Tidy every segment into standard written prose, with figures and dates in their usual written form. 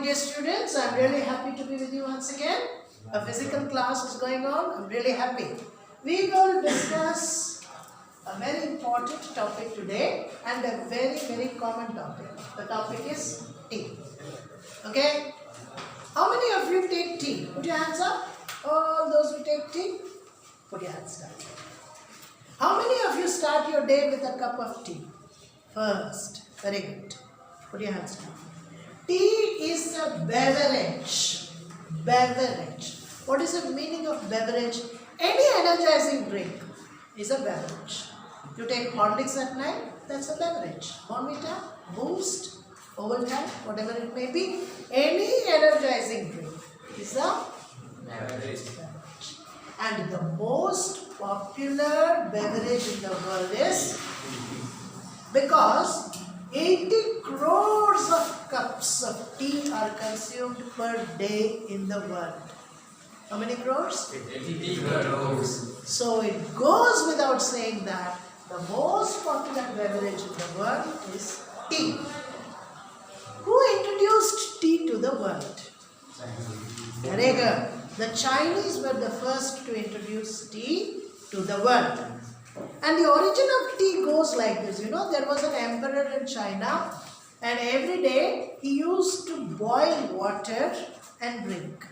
dear students, I'm really happy to be with you once again. A physical class is going on. I'm really happy. We're going to discuss a very important topic today and a very, very common topic. The topic is tea. Okay? How many of you take tea? Put your hands up. All those who take tea, put your hands down. How many of you start your day with a cup of tea? First. Very good. Put your hands down. Tea is a beverage. Beverage. What is the meaning of beverage? Any energizing drink is a beverage. You take Horlicks at night, that's a beverage. Bonvita, Boost, Ovaltine, whatever it may be. Any energizing drink is a beverage. And the most popular beverage in the world is because 80 crores of cups of tea are consumed per day in the world. How many crores? 80 crores. So it goes without saying that the most popular beverage in the world is tea. Who introduced tea to the world? Very good. The Chinese were the first to introduce tea to the world. And the origin of tea goes like this. You know, there was an emperor in China and every day he used to boil water and drink.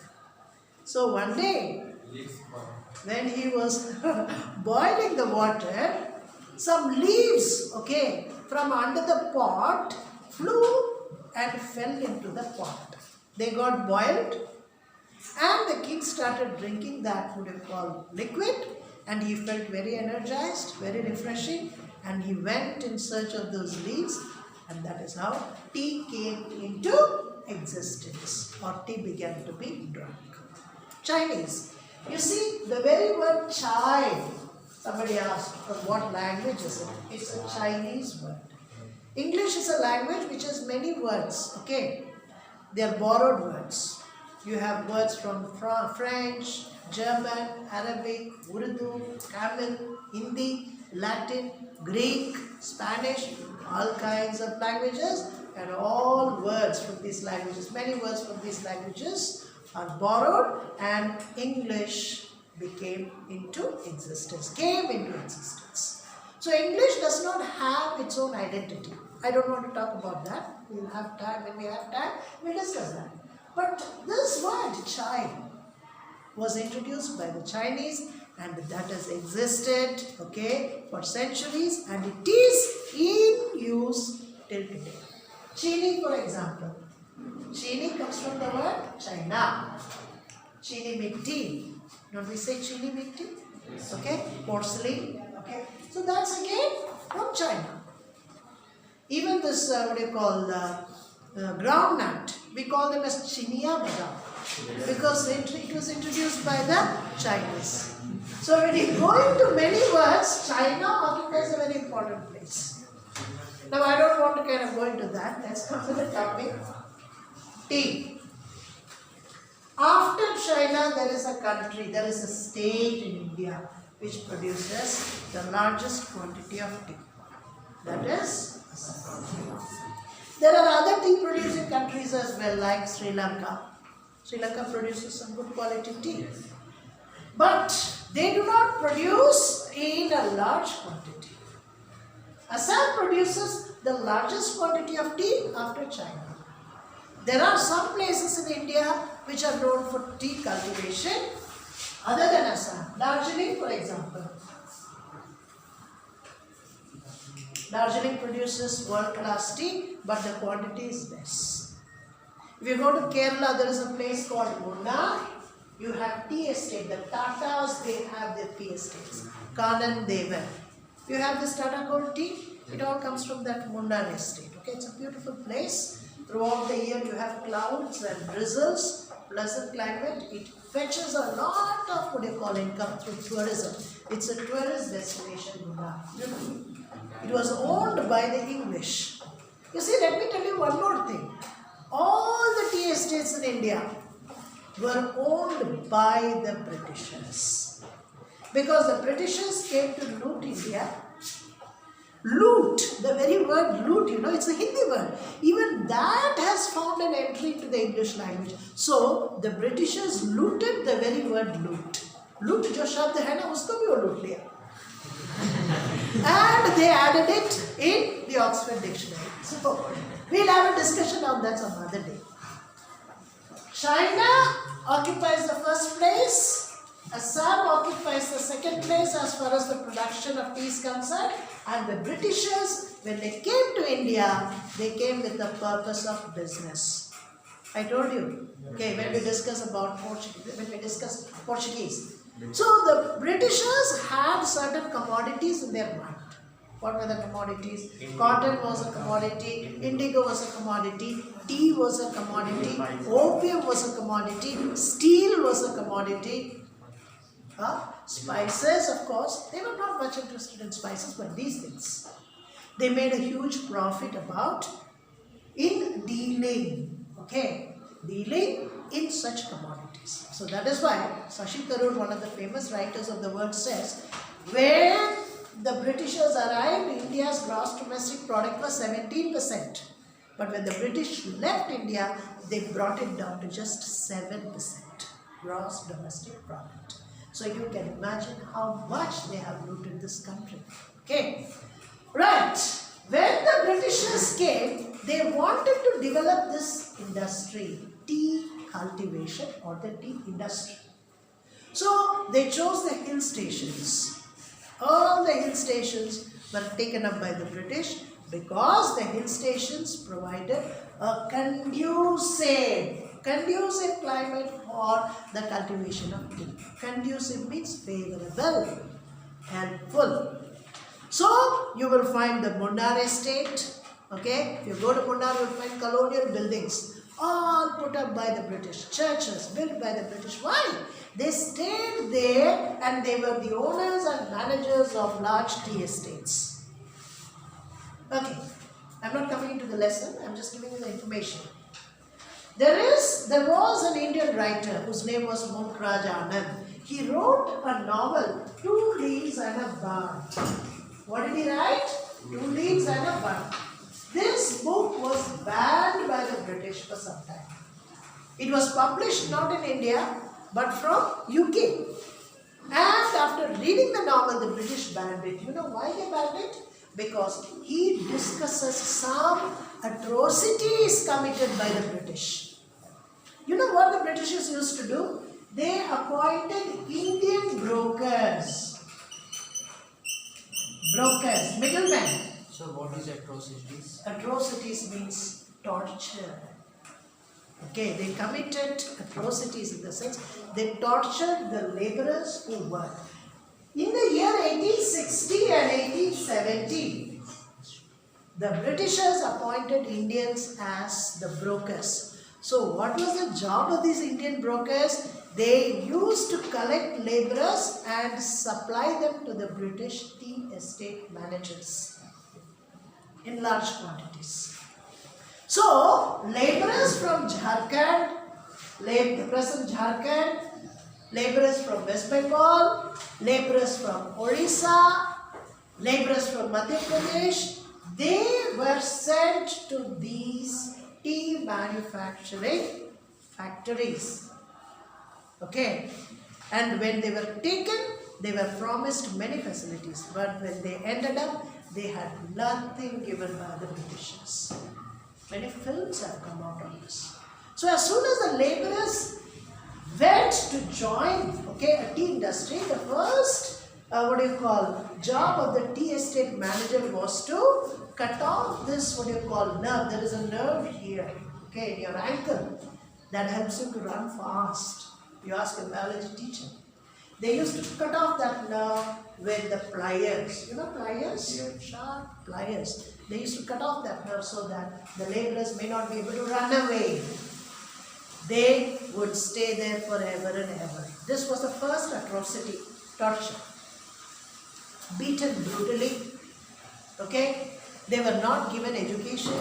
So one day, when he was boiling the water, some leaves, from under the pot flew and fell into the pot. They got boiled and the king started drinking that what you call liquid. And he felt very energized, very refreshing, and he went in search of those leaves, and that is how tea came into existence, or tea began to be drunk. Chinese. You see, the very word chai, somebody asked, from what language is it? It's a Chinese word. English is a language which has many words, They are borrowed words. You have words from French, German, Arabic, Urdu, Tamil, Hindi, Latin, Greek, Spanish, all kinds of languages, and all words from these languages, many words from these languages are borrowed, and English came into existence. So English does not have its own identity. I don't want to talk about that. We'll have time. When we have time, we'll discuss that. But this word, chai, was introduced by the Chinese, and that has existed, for centuries, and it is in use till today. Chini, for example. Chini comes from the word China. Chini mitti. Don't we say chini mitti? Porcelain. So that's again from China. Even this, groundnut, we call them as chinia badam, because it was introduced by the Chinese. So when you go into many words, China occupies a very important place. Now I don't want to go into that. Let's come to the topic. Tea. After China, there is a country, there is a state in India which produces the largest quantity of tea. That is Assam. There are other tea producing countries as well, like Sri Lanka. Sri Lanka produces some good quality tea. But they do not produce in a large quantity. Assam produces the largest quantity of tea after China. There are some places in India which are known for tea cultivation other than Assam. Darjeeling, for example. Darjeeling produces world-class tea, but the quantity is less. If you go to Kerala, there is a place called Munnar. You have tea estate. The Tatas, they have their tea estates. Kanan Devan. You have this Tata Gold tea. It all comes from that Munnar estate. It's a beautiful place. Throughout the year, you have clouds and drizzles, pleasant climate. It fetches a lot of income through tourism. It's a tourist destination, Munnar. It was owned by the English. You see, let me tell you one more thing. All the tea estates in India were owned by the Britishers. Because the Britishers came to loot India, Loot, the very word loot, it's a Hindi word. Even that has found an entry into the English language. So the Britishers looted the very word loot. Loot जो शब्द है ना उसको भी वो लूट लिया. And they added it in the Oxford Dictionary. So we'll have a discussion on that some other day. China occupies the first place. Assam occupies the second place as far as the production of tea is concerned. And the Britishers, when they came to India, they came with the purpose of business. I told you, okay, when we discuss about Portuguese. So the Britishers had certain commodities in their mind. What were the commodities? Cotton was a commodity, indigo was a commodity, tea was a commodity, opium was a commodity, steel was a commodity. Spices, of course, they were not much interested in spices, but these things. They made a huge profit about in dealing, dealing in such commodities. So that is why Shashi Tharoor, one of the famous writers of the world, says, when the Britishers arrived, India's gross domestic product was 17%. But when the British left India, they brought it down to just 7% gross domestic product. So you can imagine how much they have looted this country. Okay. Right. When the Britishers came, they wanted to develop this industry, tea cultivation or the tea industry. So they chose the hill stations. All the hill stations were taken up by the British because the hill stations provided a conducive climate for the cultivation of tea. Conducive means favorable, helpful. So you will find the Munnar estate. Okay, if you go to Munnar, you will find colonial buildings, all put up by the British. Churches built by the British. Why? They stayed there and they were the owners and managers of large tea estates. Okay, I'm not coming into the lesson, I'm just giving you the information. There was an Indian writer whose name was Munkraj Anand. He wrote a novel, Two Leaves and a Bud. What did he write? Two Leaves and a Bud. This book was banned by the British for some time. It was published not in India, but from UK. And after reading the novel, the British banned it. You know why they banned it? Because he discusses some atrocities committed by the British. You know what the Britishers used to do? They appointed Indian brokers, middlemen. So what is atrocities? Atrocities means torture. Okay, they committed atrocities in the sense they tortured the laborers who worked. In the year 1860 and 1870, the Britishers appointed Indians as the brokers. So what was the job of these Indian brokers? They used to collect laborers and supply them to the British tea estate managers in large quantities. So, laborers from Jharkhand, the present Jharkhand, laborers from West Bengal, laborers from Orissa, laborers from Madhya Pradesh, they were sent to these tea manufacturing factories. Okay, and when they were taken, they were promised many facilities, but when they ended up, they had nothing given by the Britishers. Many films have come out on this. So as soon as the laborers went to join, a tea industry, the first, job of the tea estate manager was to cut off this, nerve. There is a nerve here, in your ankle that helps you to run fast. You ask a biology teacher. They used to cut off that nerve with the pliers. You know pliers? Yeah. Sharp pliers. They used to cut off that nerve so that the laborers may not be able to run away. They would stay there forever and ever. This was the first atrocity, torture. Beaten brutally. They were not given education,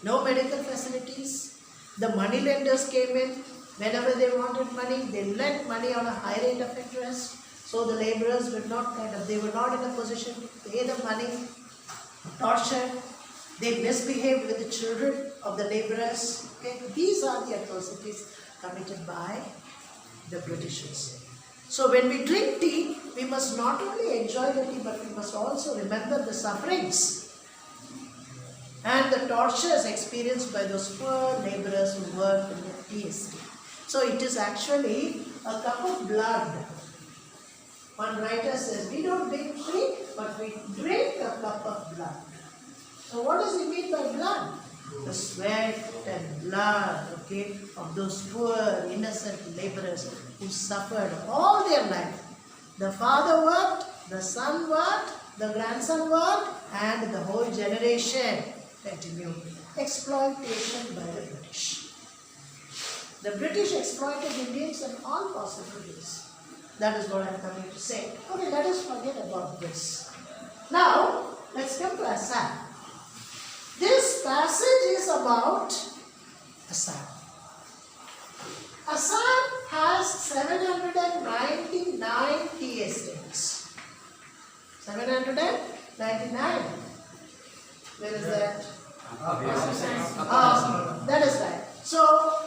no medical facilities. The money lenders came in. Whenever they wanted money, they lent money on a high rate of interest. So the laborers did not they were not in a position to pay the money, torture. They misbehaved with the children of the laborers. Okay? These are the atrocities committed by the Britishers. So when we drink tea, we must not only enjoy the tea, but we must also remember the sufferings and the tortures experienced by those poor laborers who worked in the tea estate. So it is actually a cup of blood. One writer says, we don't drink tea, but we drink a cup of blood. So what does he mean by blood? The sweat and blood, okay, of those poor innocent laborers who suffered all their life. The father worked, the son worked, the grandson worked, and the whole generation continued. Exploitation by the British. The British exploited Indians in all possible ways. That is what I am coming to say. Okay, let us forget about this. Now, let's come to Assam. This passage is about Assam. Assam has 799 tea estates. 799. Where is that? That is right. So,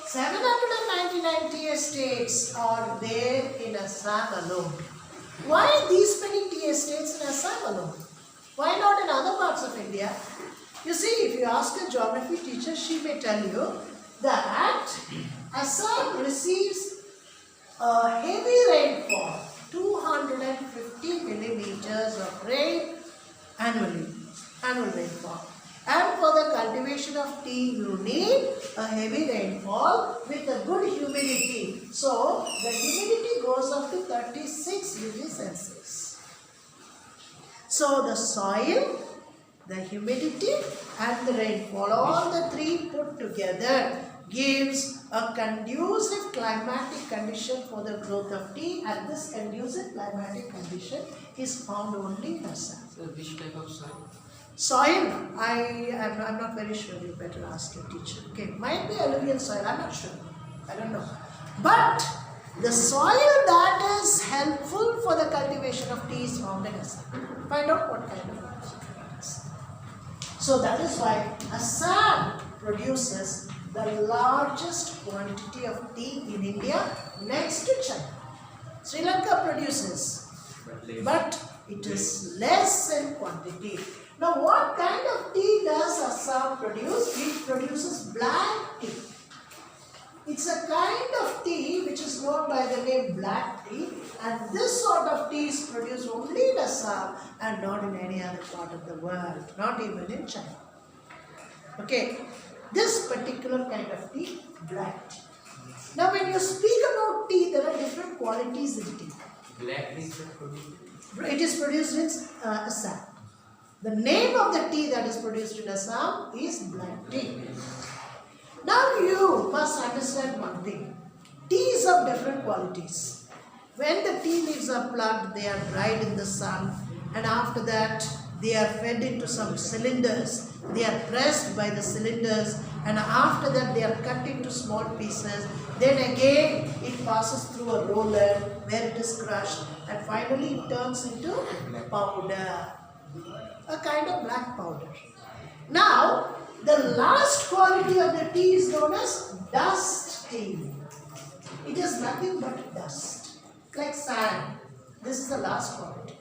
799 tea estates are there in Assam alone. Why these many tea estates in Assam alone? Why not in other parts of India? You see, if you ask a geography teacher, she may tell you that Assam receives a heavy rainfall, 250 millimeters of rain annual rainfall. And for the cultivation of tea, you need a heavy rainfall with a good humidity. So, the humidity goes up to 36 degrees Celsius. So, the soil, the humidity and the rainfall, all the three put together gives a conducive climatic condition for the growth of tea, and this conducive climatic condition is found only in Assam. So which type of soil? Soil, I'm not very sure. You better ask your teacher. Okay, might be alluvial soil. I'm not sure. I don't know. But the soil that is helpful for the cultivation of tea is found in Assam. Find out what kind of soil it is. So that is why Assam produces the largest quantity of tea in India next to China. Sri Lanka produces, but it is less in quantity. Now, what kind of tea does Assam produce? It produces black tea. It's a kind of tea which is known by the name black tea, and this sort of tea is produced only in Assam and not in any other part of the world, not even in China. Okay, this particular kind of tea, black tea. Now, when you speak about tea, there are different qualities in tea. Black tea is produced? It is produced in Assam. The name of the tea that is produced in Assam is black tea. Now you must understand one thing. Tea is of different qualities. When the tea leaves are plucked, they are dried in the sun, and after that they are fed into some cylinders. They are pressed by the cylinders, and after that they are cut into small pieces. Then again it passes through a roller where it is crushed, and finally it turns into powder. A kind of black powder. Now, the last quality of the tea is known as dust tea. It is nothing but dust, like sand. This is the last quality.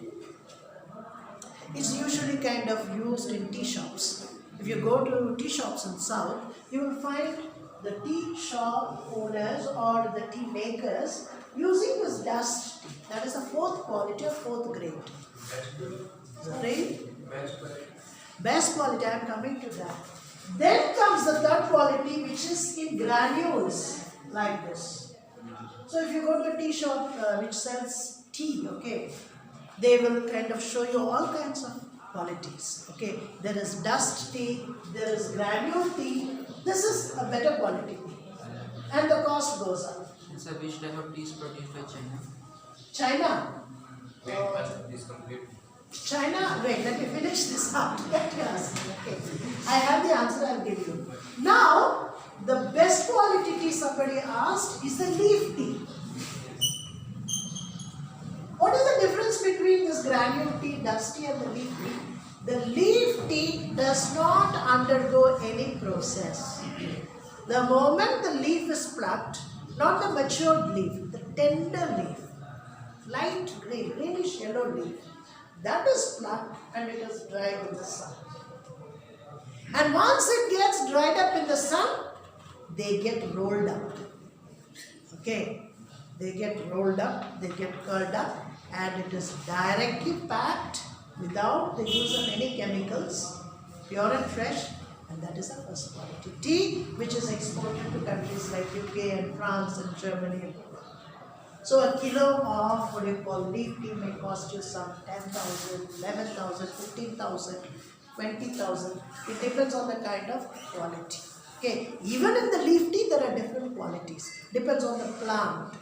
It's usually kind of used in tea shops. If you go to tea shops in South, you will find the tea shop owners or the tea makers using this dust tea. That is the fourth quality or fourth grade. Sorry? Best quality, I am coming to that. Then comes the third quality, which is in granules, like this. So if you go to a tea shop which sells tea, okay, they will kind of show you all kinds of qualities. Okay, there is dust tea, there is granule tea. This is a better quality tea, and the cost goes up. So which type of tea is produced by China? China. This complete. China, wait, let me finish this up. Okay. I have the answer, I'll give you. Now, the best quality tea somebody asked is the leaf tea. What is the granule tea, dust tea and the leaf tea. The leaf tea does not undergo any process. The moment the leaf is plucked, not the matured leaf, the tender leaf, light green, greenish yellow leaf, that is plucked and it is dried in the sun. And once it gets dried up in the sun, they get rolled up. Okay, they get rolled up, they get curled up, and it is directly packed without the use of any chemicals, pure and fresh, and that is the first quality tea which is exported to countries like UK and France and Germany and Europe. So a kilo of what you call leaf tea may cost you some 10,000, 11,000, 15,000, 20,000. It depends on the kind of quality. Okay, even in the leaf tea there are different qualities. Depends on the plant.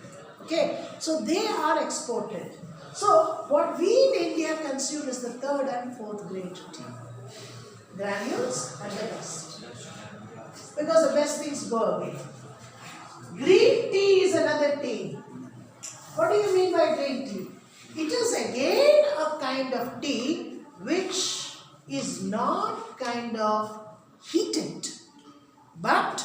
Okay, so they are exported. So what we in India consume is the third and fourth grade tea. Granules and the dust. Because the best things go away. Green tea is another tea. What do you mean by green tea? It is again a kind of tea which is not kind of heated, but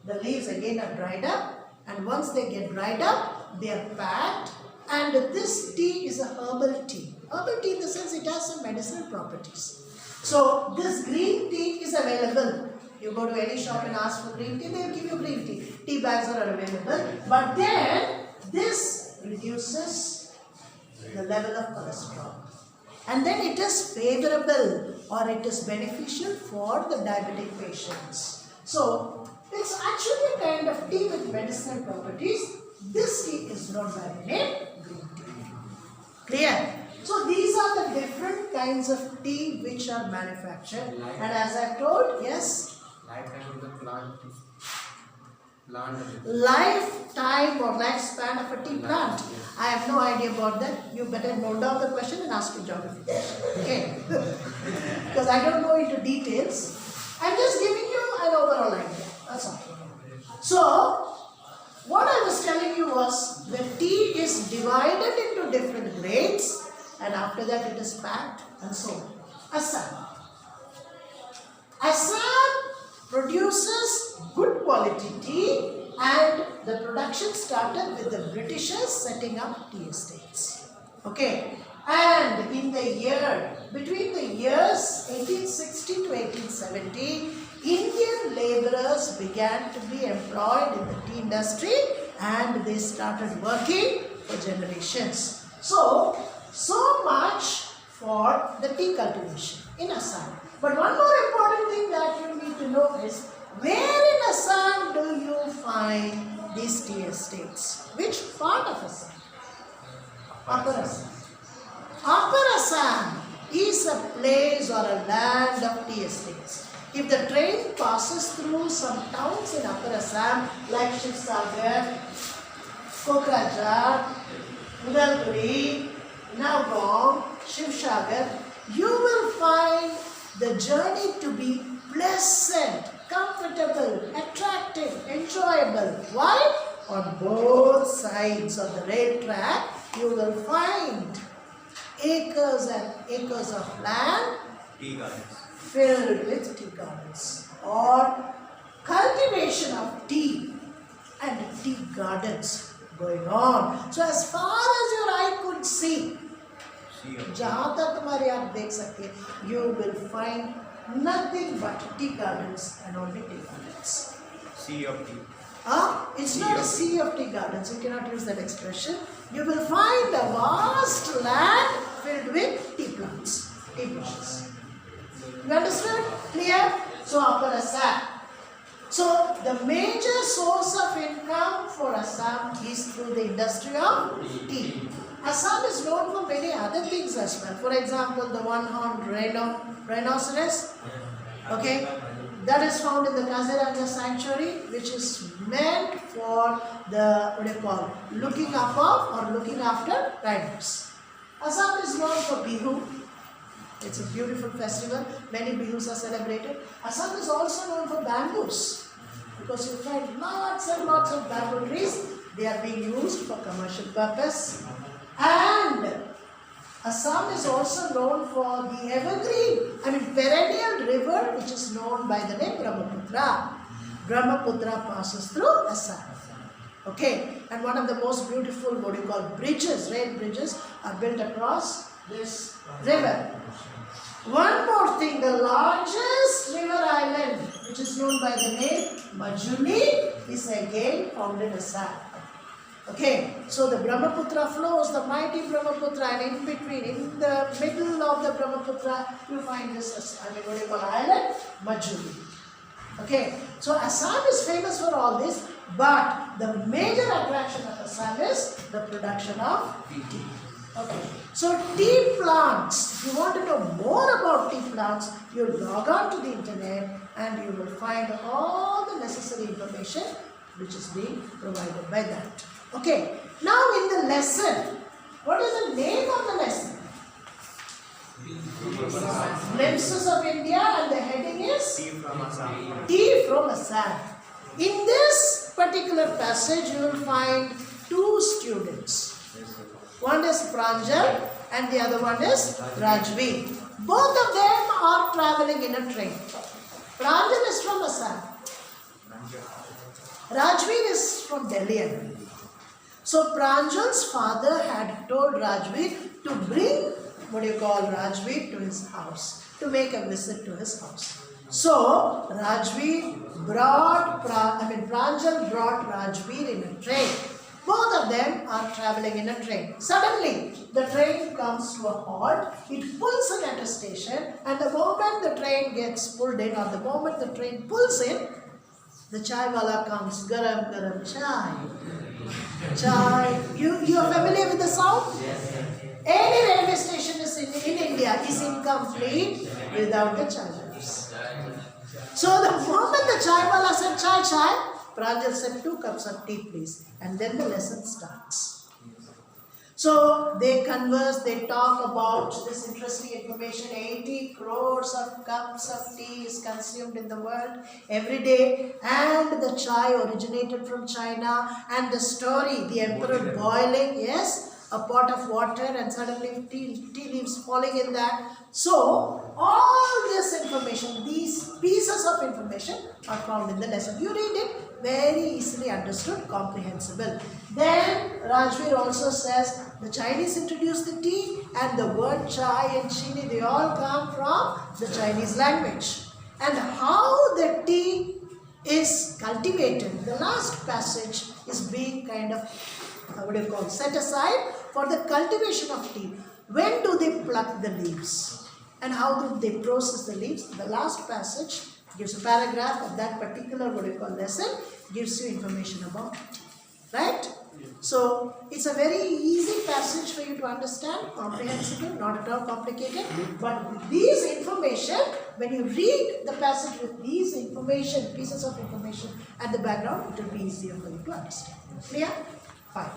the leaves again are dried up, and once they get dried up, they are packed, and this tea is a herbal tea. Herbal tea in the sense it has some medicinal properties. So this green tea is available. You go to any shop and ask for green tea, they will give you green tea. Tea bags are available, but then this reduces the level of cholesterol. And then it is favorable or it is beneficial for the diabetic patients. So it's actually a kind of tea with medicinal properties. This tea is known by the name green tea. Clear? So these are the different kinds of tea which are manufactured. And as I told, yes? Lifetime of the plant. Lifetime or lifespan of a tea plant. I have no idea about that. You better note down the question and ask your geography. Okay? Because I don't go into details. I'm just giving you an overall idea. That's all. So, what I was telling you was the tea is divided into different grades, and after that it is packed and sold. Assam. Assam produces good quality tea, and the production started with the Britishers setting up tea estates. Okay, and in the year, between the years 1860 to 1870, Indian laborers began to be employed in the tea industry, and they started working for generations. So much for the tea cultivation in Assam. But one more important thing that you need to know is, where in Assam do you find these tea estates? Which part of Assam? Upper Assam. Upper Assam is a place or a land of tea estates. If the train passes through some towns in Upper Assam like Shivsagar, Kokrajhar, Udalguri, Nowgam, Shivsagar, you will find the journey to be pleasant, comfortable, attractive, enjoyable. Why? On both sides of the rail track, you will find acres and acres of land tea gardens filled with tea gardens, or cultivation of tea and tea gardens going on. So as far as your eye could see, जहाँ तक तुम्हारी आँख देख सकती है, you will find nothing but tea gardens and only tea gardens. sea of tea. It's not a sea of tea gardens. You cannot use that expression. You will find a vast land filled with tea plants, tea bushes. You understood? Clear? So Upper Assam. So the major source of income for Assam is through the industry of tea. Assam is known for many other things as well. For example, the one-horned rhinoceros. Okay, that is found in the Kaziranga sanctuary, which is meant for the, what do you call, looking up of or looking after rhinos. Assam is known for Bihu. It's a beautiful festival. Many Bihus are celebrated. Assam is also known for bamboos, because you find lots and lots of bamboo trees. They are being used for commercial purpose. And Assam is also known for the perennial river which is known by the name Brahmaputra. Brahmaputra passes through Assam. Okay, and one of the most beautiful, bridges, rail bridges are built across this river. One more thing, the largest river island which is known by the name Majuli is again found in Assam. Okay, so the Brahmaputra flows, the mighty Brahmaputra, and in between, in the middle of the Brahmaputra, you find this, island, Majuli. Okay, so Assam is famous for all this, but the major attraction of Assam is the production of tea. Okay, so tea plants, if you want to know more about tea plants, you log on to the internet and you will find all the necessary information which is being provided by that. Okay, now in the lesson, what is the name of the lesson? Glimpses of India, and the heading is Tea from Assam. Tea from Assam. In this particular passage, you will find two students. One is Pranjal and the other one is Rajveer. Both of them are traveling in a train. Pranjal is from Assam. Rajveer is from Delhi, I believe. So Pranjal's father had told Rajveer to bring Rajveer to his house, to make a visit to his house. So Rajveer Pranjal brought Rajveer in a train. Both of them are traveling in a train. Suddenly, the train comes to a halt. It pulls in at a station, and the moment the train gets pulled in, or the moment the train pulls in, the chai wala comes. Garam garam chai. Chai. You are familiar with the sound? Yes. Any railway station in India is incomplete without the chai walas. So the moment the chai wala said chai, Pranjal said 2 cups of tea please, and then the lesson starts. So they converse, they talk about this interesting information. 80 crores of cups of tea is consumed in the world every day, and the chai originated from China, and the story, the emperor boiling, a pot of water and suddenly tea leaves falling in that. So all this information, these pieces of information are found in the lesson. You read it, very easily understood, comprehensible. Then Rajveer also says the Chinese introduced the tea, and the word chai and chini, they all come from the Chinese language. And how the tea is cultivated, the last passage is being kind of set aside for the cultivation of tea. When do they pluck the leaves? And how do they process the leaves? The last passage gives a paragraph of that particular lesson, gives you information about it. Right? So, it's a very easy passage for you to understand, comprehensible, not at all complicated. But with these information, when you read the passage with these information, pieces of information at the background, it will be easier for you to understand. Clear? Fine.